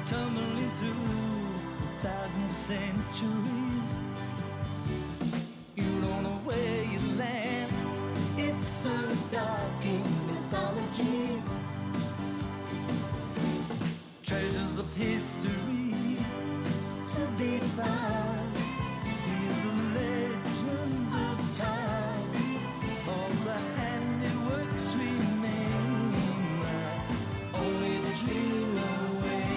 tumbling through 1,000 centuries. You don't know where you land. It's so dark in mythology. Treasures of history to be found. Hear the legends of time. All the handiworks remain. Only dream away.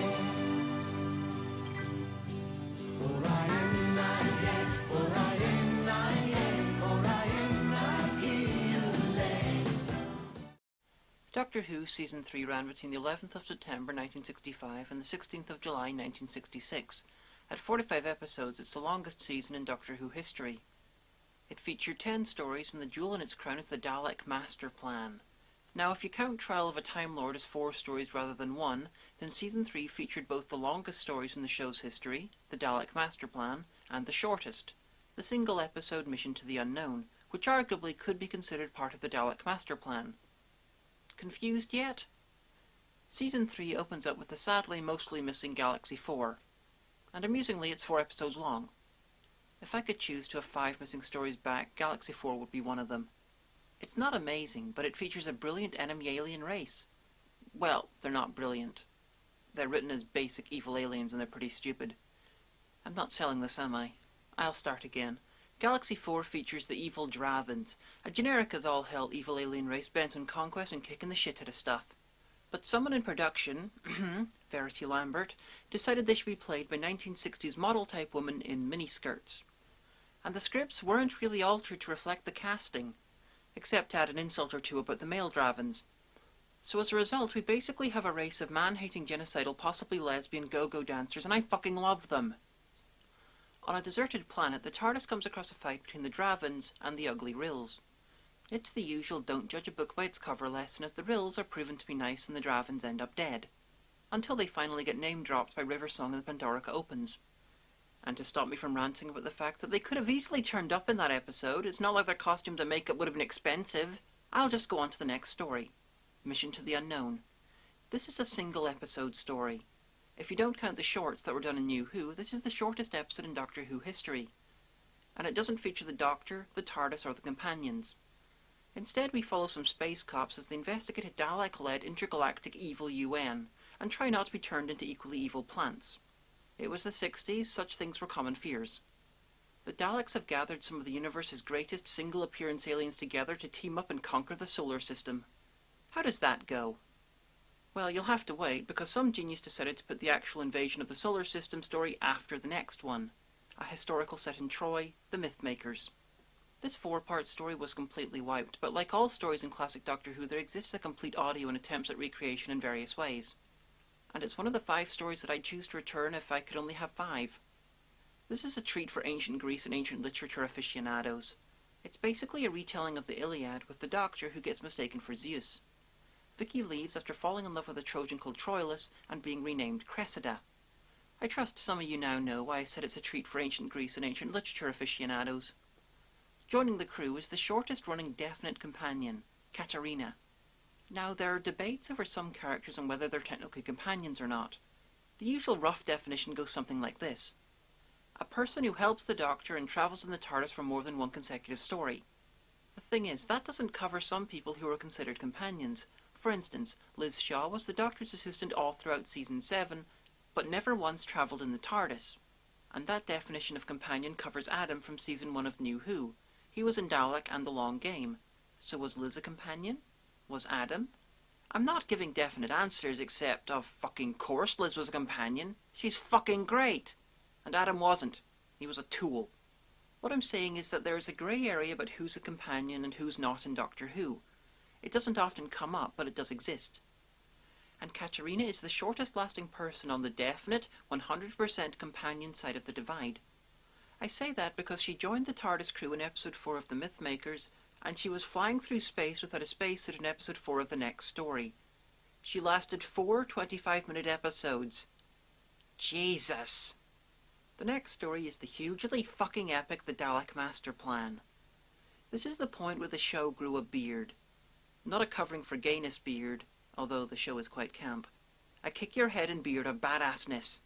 Orion, Orion, Orion, Orion, Orion, Doctor Who Season 3 ran between the 11th of September 1965 and the 16th of July 1966. At 45 episodes, it's the longest season in Doctor Who history. It featured 10 stories, and the jewel in its crown is the Dalek Master Plan. Now, if you count Trial of a Time Lord as 4 stories rather than 1, then Season 3 featured both the longest stories in the show's history, the Dalek Master Plan, and the shortest, the single-episode Mission to the Unknown, which arguably could be considered part of the Dalek Master Plan. Confused yet? Season 3 opens up with the sadly mostly missing Galaxy 4, and amusingly it's 4 episodes long. If I could choose to have 5 missing stories back, Galaxy 4 would be one of them. It's not amazing, but it features a brilliant enemy alien race. Well, they're not brilliant. They're written as basic evil aliens and they're pretty stupid. I'm not selling this, am I? I'll start again. Galaxy 4 features the evil Dravens, a generic as all hell evil alien race bent on conquest and kicking the shit out of stuff. But someone in production, Verity Lambert, decided they should be played by 1960s model-type women in miniskirts. And the scripts weren't really altered to reflect the casting, except to add an insult or two about the male Dravens. So as a result, we basically have a race of man-hating, genocidal, possibly lesbian go-go dancers, and I fucking love them. On a deserted planet, the TARDIS comes across a fight between the Dravens and the ugly Rills. It's the usual don't judge a book by its cover lesson, as the Rills are proven to be nice and the Dravens end up dead. Until they finally get name-dropped by River Song and the Pandorica opens. And to stop me from ranting about the fact that they could have easily turned up in that episode, it's not like their costumes and makeup would have been expensive, I'll just go on to the next story. Mission to the Unknown. This is a single episode story. If you don't count the shorts that were done in New Who, this is the shortest episode in Doctor Who history. And it doesn't feature the Doctor, the TARDIS, or the companions. Instead, we follow some space cops as they investigate a Dalek-led intergalactic evil UN, and try not to be turned into equally evil plants. It was the 60s, such things were common fears. The Daleks have gathered some of the universe's greatest single-appearance aliens together to team up and conquer the solar system. How does that go? Well, you'll have to wait, because some genius decided to put the actual invasion of the solar system story after the next one. A historical set in Troy, the Mythmakers. This 4-part story was completely wiped, but like all stories in classic Doctor Who, there exists a complete audio and attempts at recreation in various ways. And it's one of the 5 stories that I'd choose to return if I could only have 5. This is a treat for ancient Greece and ancient literature aficionados. It's basically a retelling of the Iliad with the Doctor who gets mistaken for Zeus. Vicky leaves after falling in love with a Trojan called Troilus and being renamed Cressida. I trust some of you now know why I said it's a treat for ancient Greece and ancient literature aficionados. Joining the crew is the shortest-running definite companion, Katerina. Now, there are debates over some characters and whether they're technically companions or not. The usual rough definition goes something like this. A person who helps the Doctor and travels in the TARDIS for more than one consecutive story. The thing is, that doesn't cover some people who are considered companions. For instance, Liz Shaw was the Doctor's assistant all throughout Season 7, but never once travelled in the TARDIS. And that definition of companion covers Adam from Season 1 of New Who. He was in Dalek and The Long Game. So was Liz a companion? Was Adam? I'm not giving definite answers except, of fucking course Liz was a companion. She's fucking great! And Adam wasn't. He was a tool. What I'm saying is that there is a grey area about who's a companion and who's not in Doctor Who. It doesn't often come up, but it does exist. And Katerina is the shortest-lasting person on the definite, 100% companion side of the divide. I say that because she joined the TARDIS crew in episode 4 of The Mythmakers, and she was flying through space without a spacesuit in episode 4 of the next story. She lasted 4 25-minute episodes. Jesus! The next story is the hugely fucking epic The Dalek Master Plan. This is the point where the show grew a beard. Not a covering for gayness beard, although the show is quite camp. A kick-your-head-and-beard of badassness.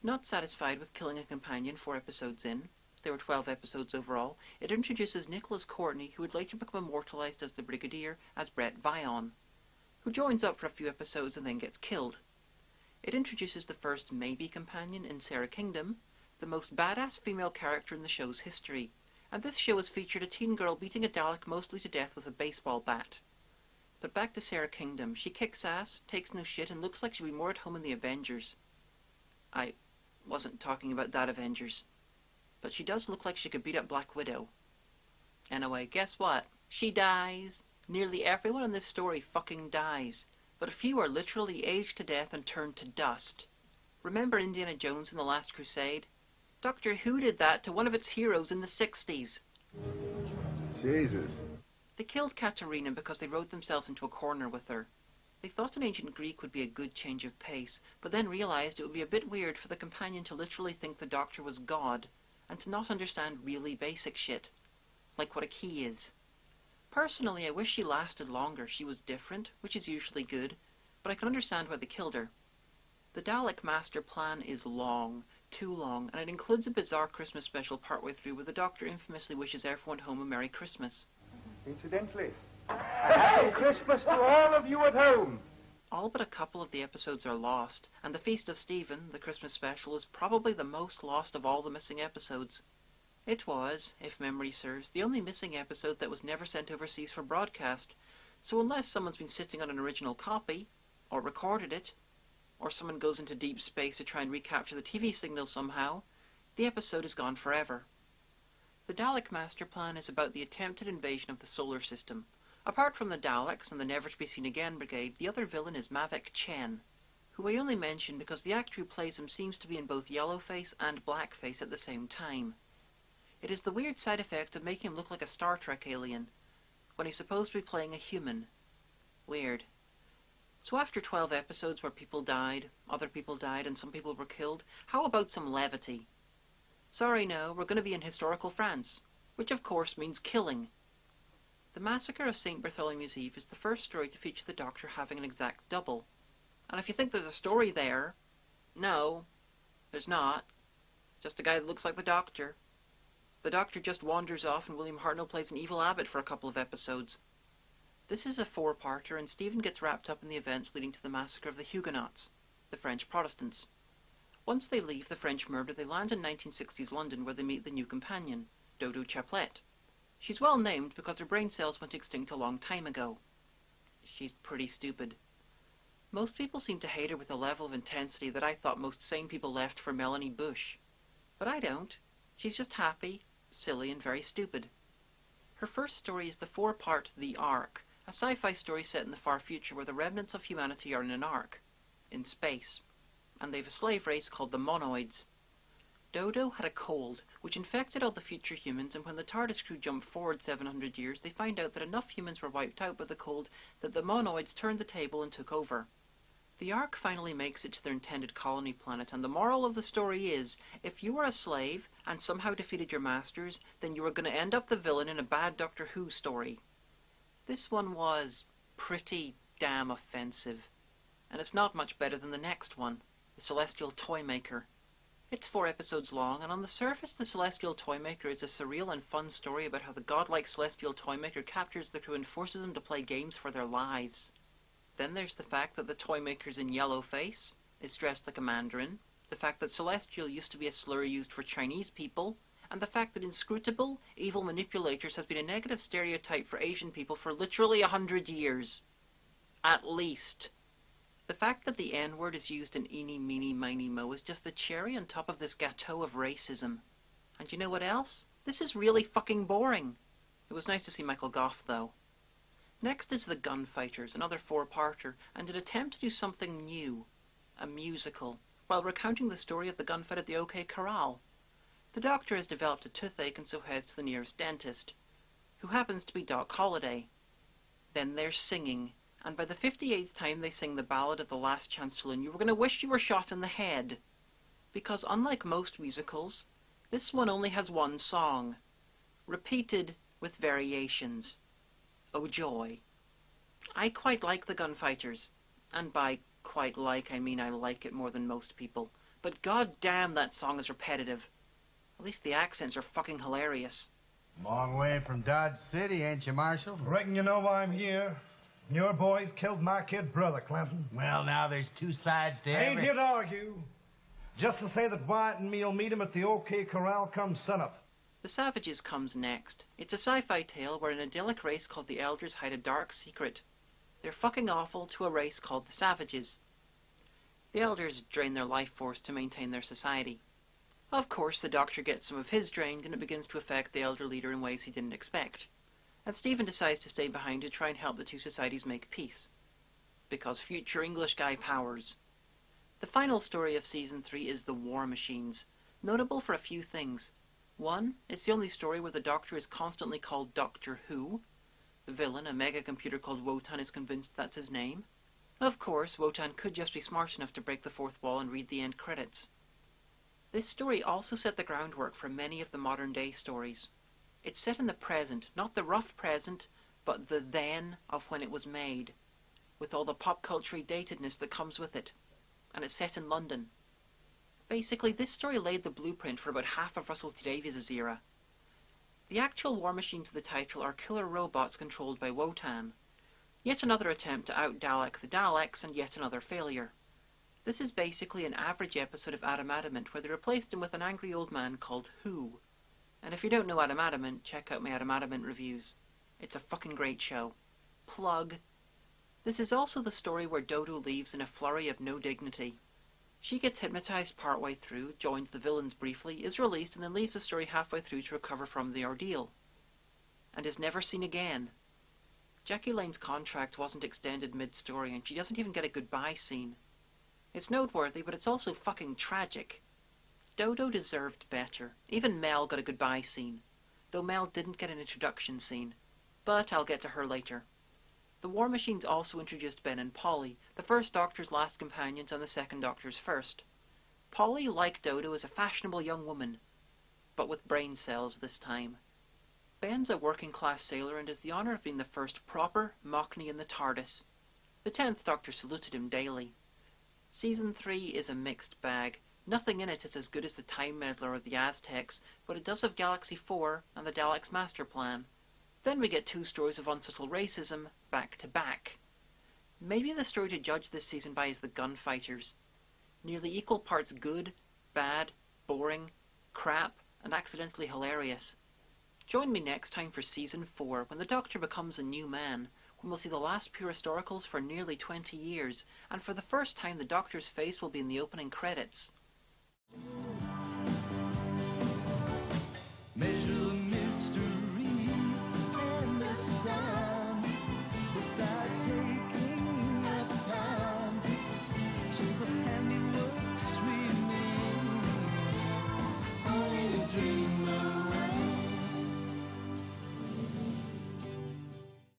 Not satisfied with killing a companion 4 episodes in, there were 12 episodes overall, it introduces Nicholas Courtney, who would later become immortalized as the Brigadier, as Brett Vion, who joins up for a few episodes and then gets killed. It introduces the first maybe companion in Sarah Kingdom, the most badass female character in the show's history, and this show has featured a teen girl beating a Dalek mostly to death with a baseball bat. But back to Sarah Kingdom. She kicks ass, takes no shit, and looks like she'll be more at home in the Avengers. I wasn't talking about that Avengers. But she does look like she could beat up Black Widow. Anyway, guess what? She dies. Nearly everyone in this story fucking dies, but a few are literally aged to death and turned to dust. Remember Indiana Jones in The Last Crusade? Doctor Who did that to one of its heroes in the 60s. Jesus. They killed Katerina because they wrote themselves into a corner with her. They thought an ancient Greek would be a good change of pace, but then realized it would be a bit weird for the companion to literally think the Doctor was God, and to not understand really basic shit, like what a key is. Personally, I wish she lasted longer. She was different, which is usually good, but I can understand why they killed her. The Dalek master plan is long, too long, and it includes a bizarre Christmas special partway through where the Doctor infamously wishes everyone home a Merry Christmas. Incidentally, a Happy Christmas to all of you at home. All but a couple of the episodes are lost, and the Feast of Stephen, the Christmas special, is probably the most lost of all the missing episodes. It was, if memory serves, the only missing episode that was never sent overseas for broadcast, so unless someone's been sitting on an original copy, or recorded it, or someone goes into deep space to try and recapture the TV signal somehow, the episode is gone forever. The Dalek Master Plan is about the attempted invasion of the solar system. Apart from the Daleks and the Never-to-be-seen-again brigade, the other villain is Mavic Chen, who I only mention because the actor who plays him seems to be in both yellowface and blackface at the same time. It is the weird side effect of making him look like a Star Trek alien, when he's supposed to be playing a human. Weird. So after 12 episodes where people died, other people died, and some people were killed, how about some levity? Sorry, no, we're going to be in historical France, which of course means killing. The Massacre of St. Bartholomew's Eve is the first story to feature the Doctor having an exact double. And if you think there's a story there, no, there's not. It's just a guy that looks like the Doctor. The Doctor just wanders off and William Hartnell plays an evil abbot for a couple of episodes. This is a 4-parter, and Stephen gets wrapped up in the events leading to the massacre of the Huguenots, the French Protestants. Once they leave the French murder, they land in 1960s London where they meet the new companion, Dodo Chaplet. She's well named because her brain cells went extinct a long time ago. She's pretty stupid. Most people seem to hate her with a level of intensity that I thought most sane people left for Melanie Bush. But I don't. She's just happy, silly, and very stupid. Her first story is the 4-part The Ark, a sci-fi story set in the far future where the remnants of humanity are in an ark, in space, and they've a slave race called the Monoids. Dodo had a cold, which infected all the future humans, and when the TARDIS crew jumped forward 700 years, they find out that enough humans were wiped out by the cold that the Monoids turned the table and took over. The Ark finally makes it to their intended colony planet, and the moral of the story is, if you were a slave and somehow defeated your masters, then you were going to end up the villain in a bad Doctor Who story. This one was pretty damn offensive, and it's not much better than the next one, The Celestial Toymaker. It's 4 episodes long, and on the surface the Celestial Toymaker is a surreal and fun story about how the godlike Celestial Toymaker captures the crew and forces them to play games for their lives. Then there's the fact that the Toymaker's in yellowface, is dressed like a mandarin, the fact that Celestial used to be a slur used for Chinese people, and the fact that inscrutable, evil manipulators has been a negative stereotype for Asian people for literally 100 years. At least. The fact that the N-word is used in Eeny, Meeny, Miny, Mo is just the cherry on top of this gâteau of racism. And you know what else? This is really fucking boring. It was nice to see Michael Gough, though. Next is The Gunfighters, another 4-parter, and an attempt to do something new, a musical, while recounting the story of the gunfight at the OK Corral. The Doctor has developed a toothache and so heads to the nearest dentist, who happens to be Doc Holliday. Then there's singing, and by the 58th time they sing the Ballad of the Last Chancellor, you were going to wish you were shot in the head. Because unlike most musicals, this one only has one song, repeated with variations. Oh joy. I quite like The Gunfighters, and by quite like, I mean I like it more than most people. But god damn, that song is repetitive. At least the accents are fucking hilarious. Long way from Dodge City, ain't you, Marshal? Reckon you know why I'm here. Your boys killed my kid brother, Clinton. Well, now there's two sides to I ain't every... here to argue. Just to say that Wyatt and me'll meet him at the OK Corral come sunup. The Savages comes next. It's a sci-fi tale where an idyllic race called the Elders hide a dark secret. They're fucking awful to a race called the Savages. The Elders drain their life force to maintain their society. Of course, the Doctor gets some of his drained, and it begins to affect the Elder Leader in ways he didn't expect. And Stephen decides to stay behind to try and help the two societies make peace. Because future English guy powers. The final story of Season 3 is The War Machines, notable for a few things. One, it's the only story where the Doctor is constantly called Doctor Who. The villain, a mega-computer called Wotan, is convinced that's his name. Of course, Wotan could just be smart enough to break the fourth wall and read the end credits. This story also set the groundwork for many of the modern-day stories. It's set in the present, not the rough present, but the then of when it was made, with all the pop-culture datedness that comes with it. And it's set in London. Basically, this story laid the blueprint for about half of Russell T Davies' era. The actual war machines of the title are killer robots controlled by Wotan. Yet another attempt to out-Dalek the Daleks, and yet another failure. This is basically an average episode of Adam Adamant, where they replaced him with an angry old man called Who. And if you don't know Adam Adamant, check out my Adam Adamant reviews. It's a fucking great show. Plug. This is also the story where Dodo leaves in a flurry of no dignity. She gets hypnotized partway through, joins the villains briefly, is released, and then leaves the story halfway through to recover from the ordeal. And is never seen again. Jackie Lane's contract wasn't extended mid-story, and she doesn't even get a goodbye scene. It's noteworthy, but it's also fucking tragic. Dodo deserved better. Even Mel got a goodbye scene, though Mel didn't get an introduction scene. But I'll get to her later. The War Machines also introduced Ben and Polly, the first Doctor's last companions and the second Doctor's first. Polly, like Dodo, is a fashionable young woman, but with brain cells this time. Ben's a working-class sailor and has the honour of being the first proper Mockney in the TARDIS. The 10th Doctor saluted him daily. Season 3 is a mixed bag. Nothing in it is as good as the Time Meddler or the Aztecs, but it does have Galaxy 4 and the Daleks' Master Plan. Then we get 2 stories of unsubtle racism, back to back. Maybe the story to judge this season by is The Gunfighters. Nearly equal parts good, bad, boring, crap, and accidentally hilarious. Join me next time for Season 4, when the Doctor becomes a new man, when we'll see the last pure historicals for nearly 20 years, and for the first time the Doctor's face will be in the opening credits.